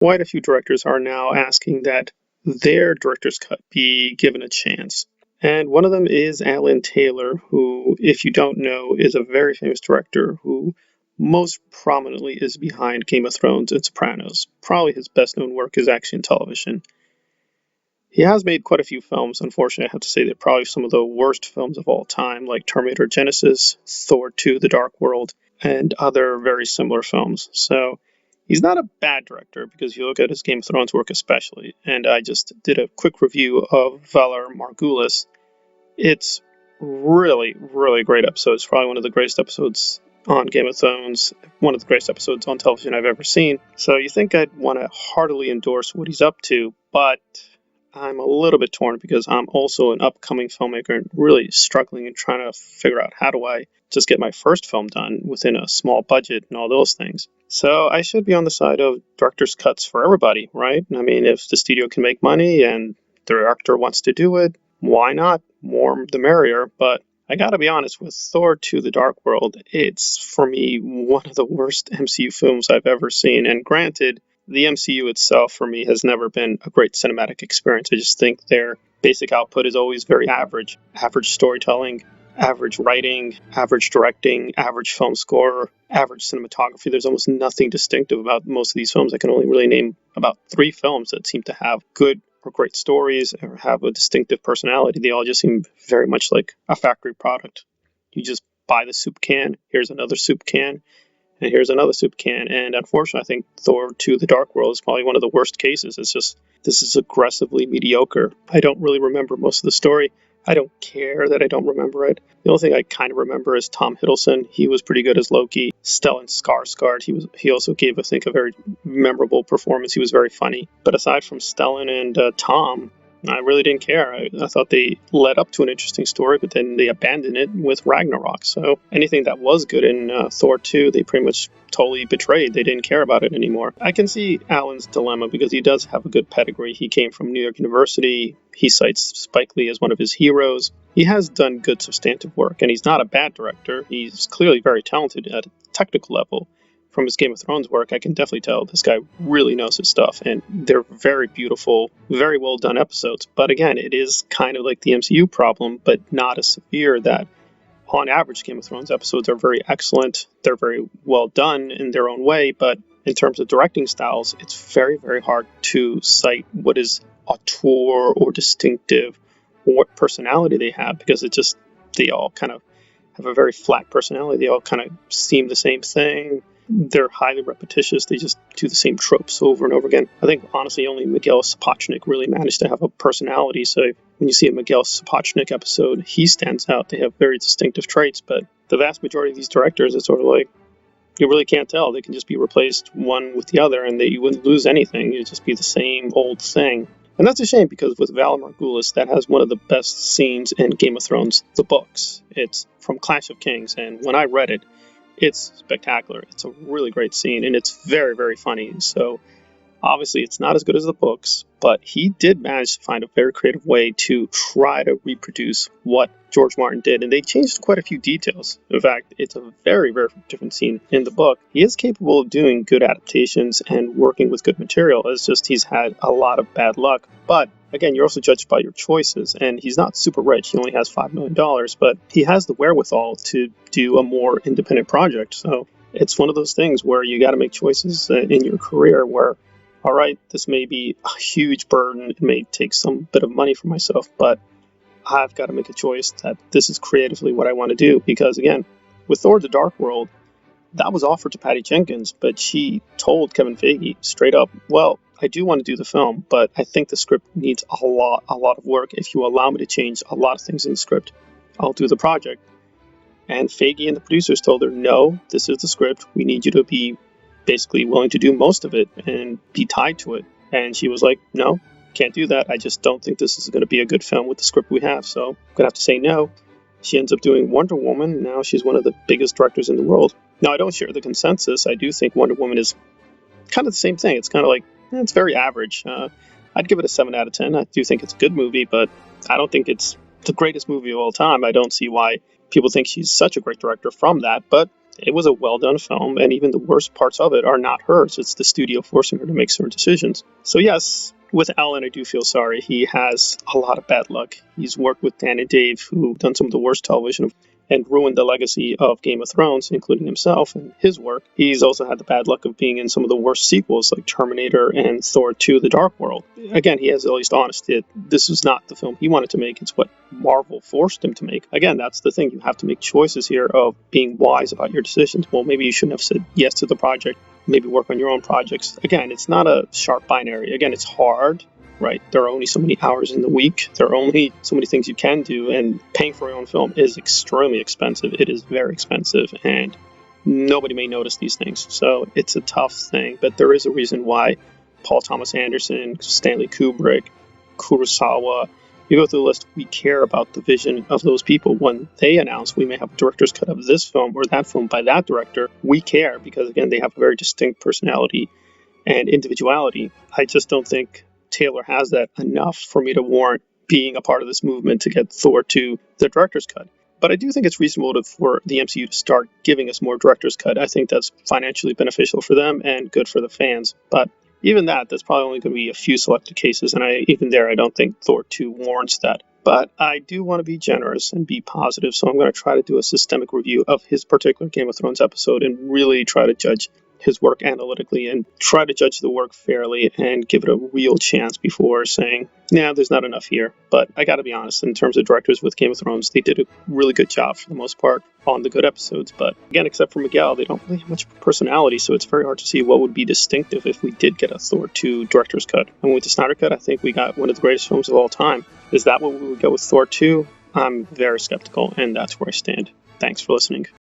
quite a few directors are now asking that their director's cut be given a chance. And one of them is Alan Taylor, who, if you don't know, is a very famous director who most prominently is behind Game of Thrones and Sopranos. Probably his best known work is actually in television. He has made quite a few films. Unfortunately, I have to say they're probably some of the worst films of all time, like Terminator Genesis, Thor 2, The Dark World, and other very similar films. So he's not a bad director because you look at his Game of Thrones work especially, and I just did a quick review of Valar Morghulis. It's really, really great episodes. Probably one of the greatest episodes on Game of Thrones, one of the greatest episodes on television I've ever seen. So you think I'd want to heartily endorse what he's up to, but I'm a little bit torn because I'm also an upcoming filmmaker and really struggling and trying to figure out how do I just get my first film done within a small budget and all those things. So I should be on the side of director's cuts for everybody, right? I mean, if the studio can make money and the director wants to do it, why not? More the merrier. But I gotta be honest, with Thor 2 The Dark World, it's for me one of the worst MCU films I've ever seen. And granted, the MCU itself for me has never been a great cinematic experience. I just think their basic output is always very average. Average storytelling, average writing, average directing, average film score, average cinematography. There's almost nothing distinctive about most of these films. I can only really name about 3 films that seem to have good or great stories or have a distinctive personality. They all just seem very much like a factory product. You just buy the soup can, here's another soup can, and here's another soup can. And unfortunately, I think Thor 2 The Dark World is probably one of the worst cases. It's just, this is aggressively mediocre. I don't really remember most of the story. I don't care that I don't remember it. The only thing I kind of remember is Tom Hiddleston. He was pretty good as Loki. Stellan Skarsgård, he also gave, I think, a very memorable performance. He was very funny. But aside from Stellan and Tom, I really didn't care. I thought they led up to an interesting story, but then they abandoned it with Ragnarok. So anything that was good in Thor 2, they pretty much totally betrayed. They didn't care about it anymore. I can see Alan's dilemma because he does have a good pedigree. He came from New York University. He cites Spike Lee as one of his heroes. He has done good substantive work, and he's not a bad director. He's clearly very talented at a technical level. From his Game of Thrones work, I can definitely tell this guy really knows his stuff, and they're very beautiful, very well done episodes. But again, it is kind of like the MCU problem, but not as severe that on average Game of Thrones episodes are very excellent. They're very well done in their own way, but in terms of directing styles, it's very, very hard to cite what is auteur or distinctive or what personality they have because they all kind of have a very flat personality. They all kind of seem the same thing. They're highly repetitious. They just do the same tropes over and over again. I think, honestly, only Miguel Sapochnik really managed to have a personality. So when you see a Miguel Sapochnik episode, he stands out. They have very distinctive traits, but the vast majority of these directors, it's sort of like, you really can't tell. They can just be replaced one with the other, and you wouldn't lose anything. It'd just be the same old thing. And that's a shame because with Valar Morghulis, that has one of the best scenes in Game of Thrones, the books. It's from Clash of Kings, and when I read it, it's spectacular. It's a really great scene, and it's very, very funny. So obviously it's not as good as the books, but he did manage to find a very creative way to try to reproduce what George Martin did, and they changed quite a few details. In fact, it's a very, very different scene in the book. He is capable of doing good adaptations and working with good material. It's just he's had a lot of bad luck. But again, you're also judged by your choices, and he's not super rich. He only has $5 million, but he has the wherewithal to do a more independent project. So it's one of those things where you got to make choices in your career where, all right, this may be a huge burden. It may take some bit of money for myself, but I've got to make a choice that this is creatively what I want to do. Because again, with Thor: The Dark World, that was offered to Patty Jenkins, but she told Kevin Feige straight up, well, I do want to do the film, but I think the script needs a lot of work. If you allow me to change a lot of things in the script, I'll do the project. And Feige and the producers told her, no, this is the script. We need you to be basically willing to do most of it and be tied to it. And she was like, no, can't do that. I just don't think this is going to be a good film with the script we have, so I'm going to have to say no. She ends up doing Wonder Woman. Now she's one of the biggest directors in the world. Now, I don't share the consensus. I do think Wonder Woman is kind of the same thing. It's kind of like, it's very average. I'd give it a 7 out of 10. I do think it's a good movie, but I don't think it's the greatest movie of all time. I don't see why people think she's such a great director from that, but It was a well-done film, and even the worst parts of it are not hers. It's the studio forcing her to make certain decisions. So yes, with Alan, I do feel sorry. He has a lot of bad luck. He's worked with Dan and Dave, who've done some of the worst television and ruined the legacy of Game of Thrones, including himself and his work. He's also had the bad luck of being in some of the worst sequels like Terminator and Thor 2 The Dark World. Again, he has at least honesty. This was not the film he wanted to make. It's what Marvel forced him to make. Again, that's the thing. You have to make choices here of being wise about your decisions. Well, maybe you shouldn't have said yes to the project. Maybe work on your own projects. Again, it's not a sharp binary. Again, it's hard, right? There are only so many hours in the week. There are only so many things you can do, and paying for your own film is extremely expensive. It is very expensive, and nobody may notice these things. So it's a tough thing, but there is a reason why Paul Thomas Anderson, Stanley Kubrick, Kurosawa, you go through the list, we care about the vision of those people. When they announce we may have a director's cut of this film or that film by that director, we care because, again, they have a very distinct personality and individuality. I just don't think Taylor has that enough for me to warrant being a part of this movement to get Thor to the director's cut. But I do think it's reasonable for the MCU to start giving us more director's cut. I think that's financially beneficial for them and good for the fans. But even that's probably only going to be a few selected cases, and I don't think Thor 2 warrants that. But I do want to be generous and be positive, so I'm going to try to do a systemic review of his particular Game of Thrones episode and really try to judge his work analytically and try to judge the work fairly and give it a real chance before saying, nah, there's not enough here. But I gotta be honest, in terms of directors with Game of Thrones, they did a really good job for the most part on the good episodes. But again, except for Miguel, they don't really have much personality, so it's very hard to see what would be distinctive if we did get a Thor 2 director's cut. And with the Snyder cut, I think we got one of the greatest films of all time. Is that what we would go with Thor 2? I'm very skeptical, and that's where I stand. Thanks for listening.